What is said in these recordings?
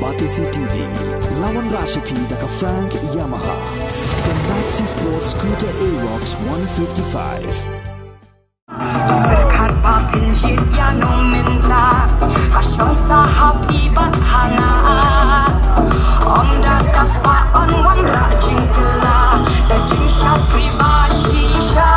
Batisi TV, lawan Rashipi daka Frank Yamaha, dan Maxi Sports Scooter Aerox 155. Berkata pinjit ya no minta, asyong sahab ibat hana. Om dakas paan wandra jingkela, dan jingsya pribashisha.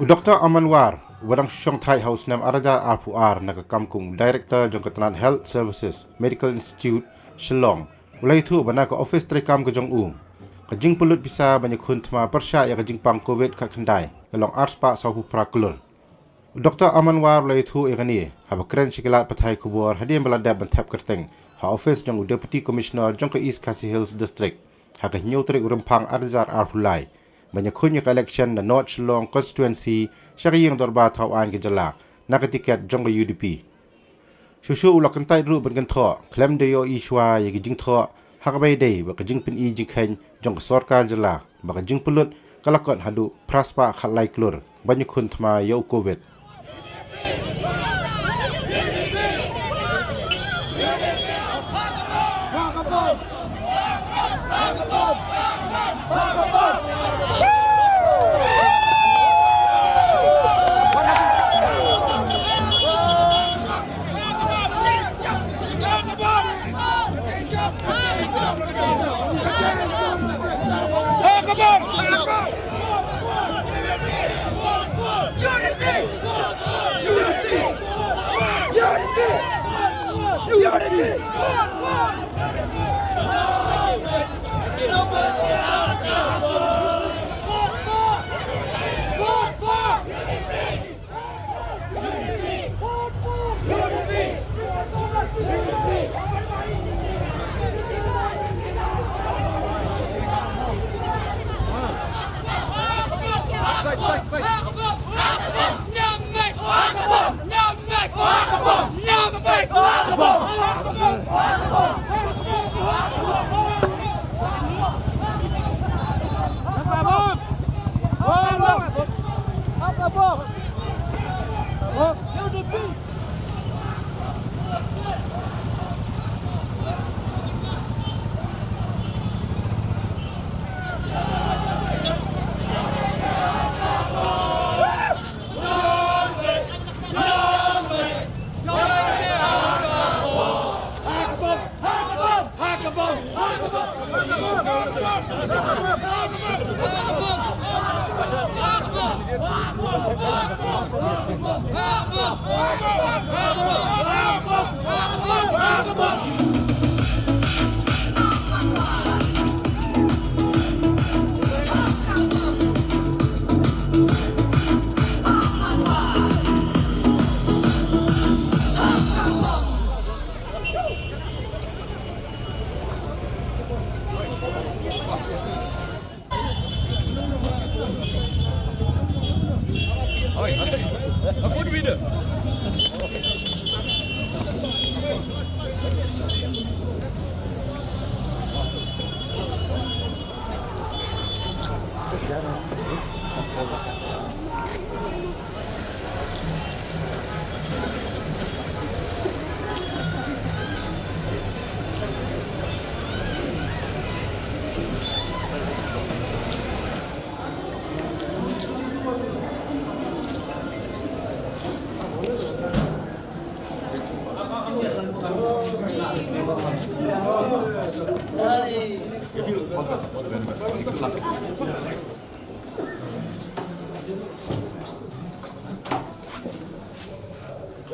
Dr. Amanwar, wadang Shong Thai House nam Arajar RPR nagkakamkung Director Jongkatanan Health Services Medical Institute Shillong. Ulay itu bana ka office trekam ke Jong Kajing pulut bisa banyak huntma persya ya kajing pang COVID ka kendai. Kalong ars pa sa prakulur. Dr. Amanwar ulay itu ikani habakren sikilat pathai kubur hadian beladab bantap kerteng. Ha office jong Deputy Commissioner Jongka East Khasi Hills District. Hakah nyutrik urempang Arajar RPulai. Banyak kunyak election na North Shillong constituency syariyang dorba tawaan ke jala nakatiket jongga UDP. Susu ulak kentai dulu bergentro klem deyo iswa ya gijing tro hakabay day baka jing pin i jingkhen jongga sorkar jala baka jing pulut kalakot hadu praspa khalai klur banyak kun tma ya COVID.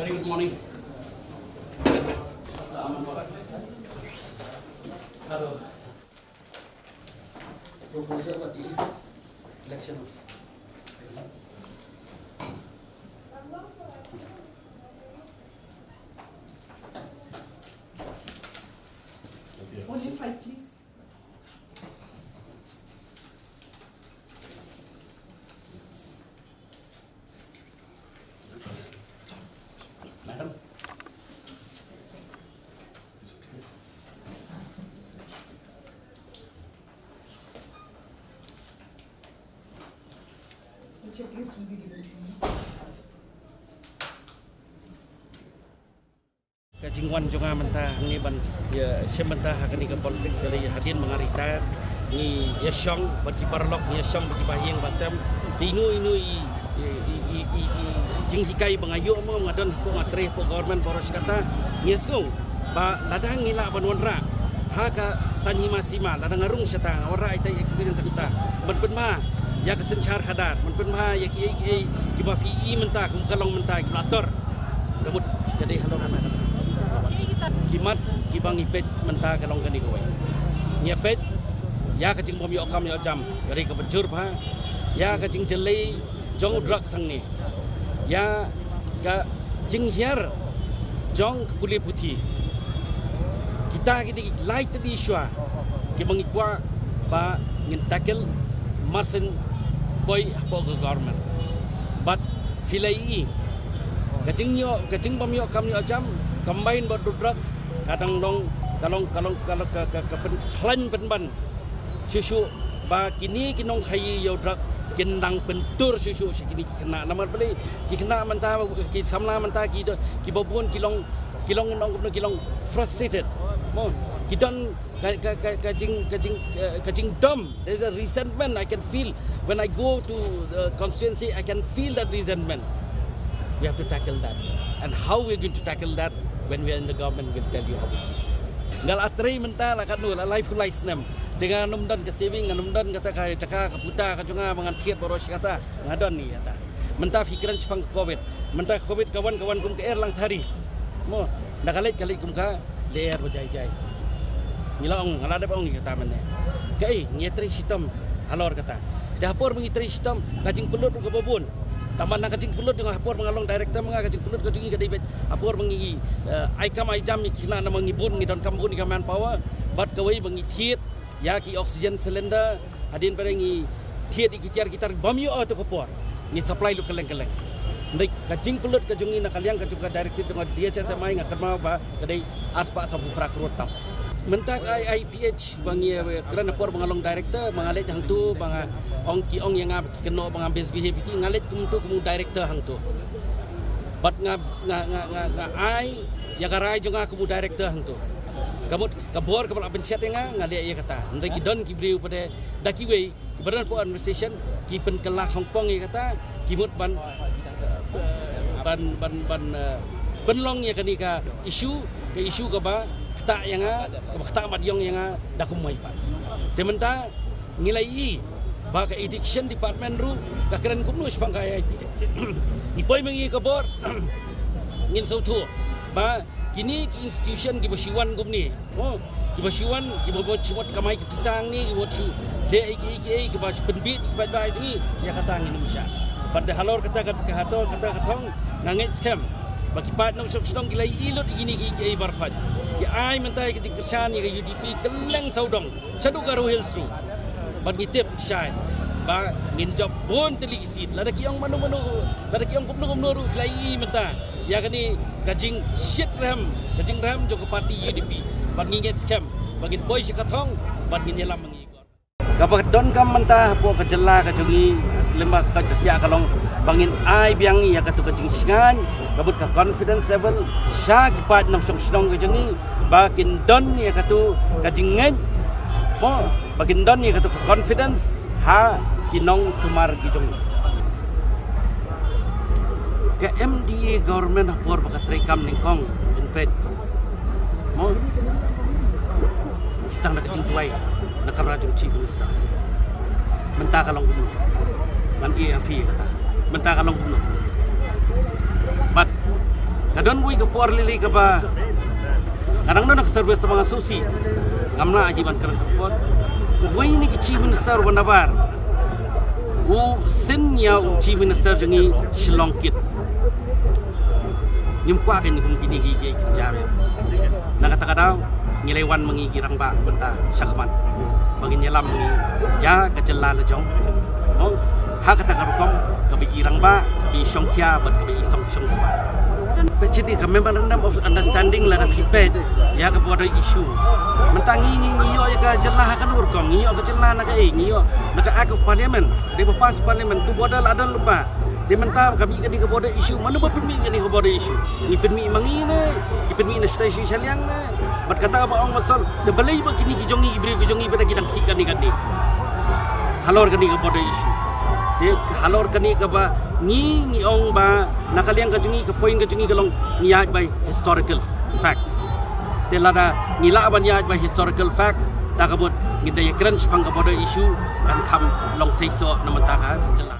Very good morning. Proposal for the elections. checklist will be given to you. Kajingwan juga mentah ni ban ya sementah kini ke politik sekali hadirin mengarita ni ya syong bagi parlok ya syong bagi bahing basam inu i jing hikai bangayo mo ngadon po ngatre po government boros kata ngesung ba ladang ngila banwanra ha ka sanhima sima ladang ngarung syata ora itai experience kita menpenma ya kesencar hadar menpenma ya ki ba fi mentah kum kalong mentah ki ator kamut jadi halor kata kimat kibang ipet mentah kalong kani kowe nyepet ya kacing bom yo kam yo jam dari kebejur pha ya kacing jelai jong drug sang ni ya ka jing hiar jong kulit putih kita kini light tadi shwa kibang ikwa ba ngin tackle marsen boy po government but filai kacing bom yo kam yo jam combine buat drugs kadang long kalau ke klan penban susu ba kini kinong khai yo drugs kendang pentur susu kini kena nama beli kena mentah ki samla mentah ki babun kilong frustrated mo kidon kajing dom there's a resentment I can feel when I go to the constituency I can feel that resentment. We have to tackle that. And how we're going to tackle that when we are in the government, we'll tell you how. Ngal atray mentah lah kan la life nem. Dengan numdan ke saving, numdan kata kaya cakap kaputa kacunga mangan tiap boros kata ngadon ni kata. Mentah fikiran sepang COVID. Mentah COVID kawan-kawan kum ke air lang thari. Mo nakalit kum ka de air bajai-jai. Ngilaong ngalada pa ong kata mane. Kai ngetri sistem halor kata. Dapur mengitri sistem kajing pelut ke babun. Taman nak kacing pulut dengan hapor mengalong director menga kacing pulut kacing ke debet hapor mengi aikam aijam kina nama ngibun ngidon kambun ke manpower bat kawai bengi thiet ya ki oxygen cylinder adin perengi thiet ikiar kitar bamio to kopor ni supply lu keleng-keleng ndai kacing pulut kajungi nak kaliang kajuga director dengan dia saya mai ngakar mau ba kadai aspa sabu prakurut tam mentak IPH bangi kerana por mengalong director mengalit hang tu bang ong ki ong yang kena bang misbehave ki ngalit kum director hang tu bat nga ai ya garai jonga kum director hang tu kamut kabor kabal pencet nga ngalit ya kata ndai ki don ki briu pada daki we ki badan po administration ki pen kelah Hong Kong ya kata ki mut ban penlong ya kani ka isu ka ba tak yang tak mat yong yang dah kumai pak. Tementa ngilai baka education department ru kakaran kumno sepang kaya ipoi mengi kabor ngin sautu ba kini ki institution ki basiwan gumni oh ki basiwan ki bobot cumot kamai ki pisang ni ki botu de ki bas penbit ki bai ni ya kata ngin musya pada halor kata katong ngangit scam bagi pat nang sok gilai ilot gini ki barfat ya ai mentai ke kesan ya UDP keleng saudong sadu garu hilsu bagi tip syai ba nginjap pun teligisit lada ki yang manu lada ki yang kumno ru fly mentai ya kani kajing shit ram joko parti UDP bagi nget scam bagi boy sikathong bagi nyelam mengi kapag don kam mentah po kajela kajungi lembah kakya kalong bangin ai biang ya katu kajing singan kabut ka confidence level sya kipat nang song kajungi bakin don ya katu kajing ngej mo bakin don ya katu confidence ha kinong sumar gijong ke MDA government hapor baka trekam ningkong inped mo istang na kajing tuway nakarajong chief minister mentah kalong gunu kan EFI kata mentah kalong gunu but kadon bui ke por lili ke ba kadang don nak service mga susi ngamna ajiban kerang support bui ni ki chief minister wanabar u sin ya u chief minister jengi Shillongkit nyumkwa kan ni kini gi jabe nakata daw ngilaiwan mengigirang ba benta syakman bagi nyelam mengi ya kejela lejong oh ha kata karukom kabi irang ba kabi songkya bat kabi song swa Actually, a memorandum of understanding lah feedback ya kepada isu. Mentangi ni yo ya jelah kan urkom ni yo jelah nak ni yo nak act of parliament di pass parliament tu bodal ada lupa. Dia mentah kami kan kepada isu mana berpemi kan kepada isu. Ni permi mangi ni, di permi na stasi saliang ni. Berkata apa orang masal, dia belai begini kijongi pada kita kikan ni kan ni. Halor kan kepada isu. Dia halor kan kepada ni ong ba nakaliang kajungi ke poin kajungi kalong niat by historical facts. Telada nila ban niat by historical facts tak kabut ngidaya crunch pang kepada isu kan kam long seiso nama taka jelas.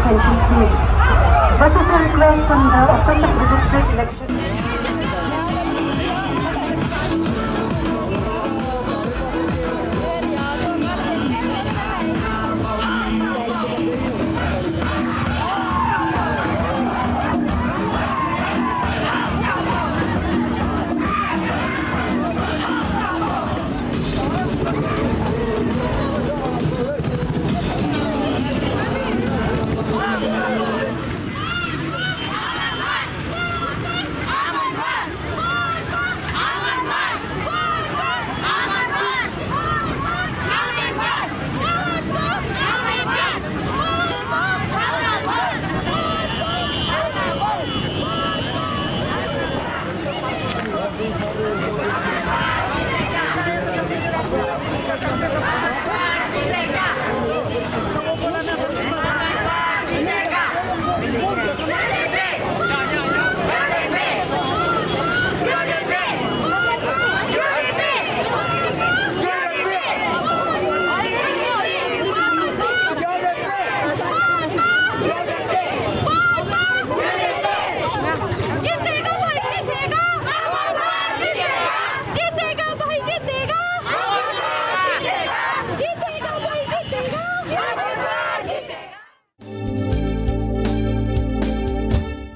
Attention please. This is a request from the office of the district election.